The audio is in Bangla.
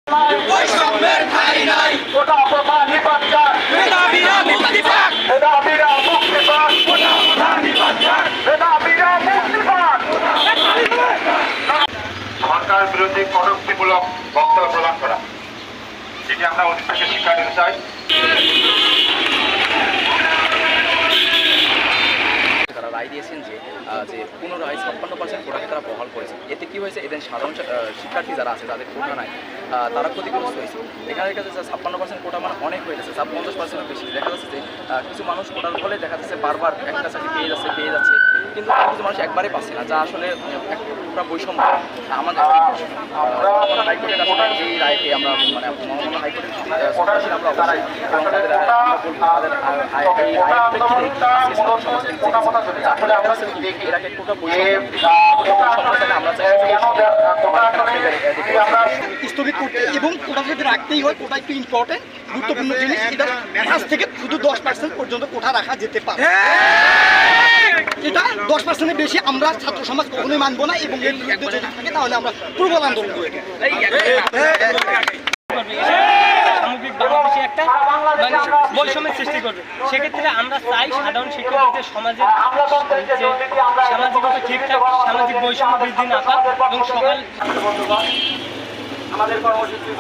বৈষম্যের ঠাঁই নাই কোটা প্রথা নিপাত মেধাবীরা মুক্তি পাক মেধাবীরা মুক্তি পাক কোটা প্রথা নিপাত মেধাবীরা মুক্তি পাক। সরকার বিরোধী কটূক্তিমূলক বক্তব্য প্রদান করা, যেটি আমরা অতীত থেকে শিক্ষা দিতে চাই। তারা রায় দিয়েছেন যে পুনরায় 56% কোটাকে তারা বহাল করেছে। এতে কি হয়েছে, এদের সাধারণ শিক্ষার্থী যারা আছে যাদের কোটা নাই তারা ক্ষতিগ্রস্ত হয়েছে। এখানে দেখা যাচ্ছে 56% কোটা মানে অনেক হয়ে যাচ্ছে, 50%-এর বেশি। দেখা যাচ্ছে যে কিছু মানুষ কোটার ফলে দেখা যাচ্ছে বারবার একটা চাকরি পেয়ে যাচ্ছে, কিন্তু কিছু মানুষ একবারে পাচ্ছে না, যা আসলে পুরো বৈষম্য। আমাদের হাইকোর্টের আসলে এই রায়কে আমরা মানে মহামান্য হাইকোর্টের প্রতি আমরা অবশ্যই এবং তাদের এই রায়ের প্রেক্ষিতে স্থগিত করতে এবং কোটা যদি রাখতেই হয়, কোটা একটু ইম্পর্টেন্ট গুরুত্বপূর্ণ জিনিস। এটা আজ থেকে শুধু 10% পর্যন্ত কোটা রাখা যেতে পারে। এটা 10%-এর বেশি আমরা ছাত্র সমাজ কখনোই মানবো না এবং এর বিরুদ্ধে যদি থাকে তাহলে আমরা প্রবল আন্দোলন করব। সামগ্রিক বাংলাদেশে একটা মানে বৈষম্যের সৃষ্টি করবে। সেক্ষেত্রে আমরা চাই সাধারণ শিক্ষার্থীদের সমাজের যে সামাজিকতা ঠিকঠাক, সামাজিক বৈষম্য বৃদ্ধি না পাক এবং সকাল আমাদের কর্মসূচি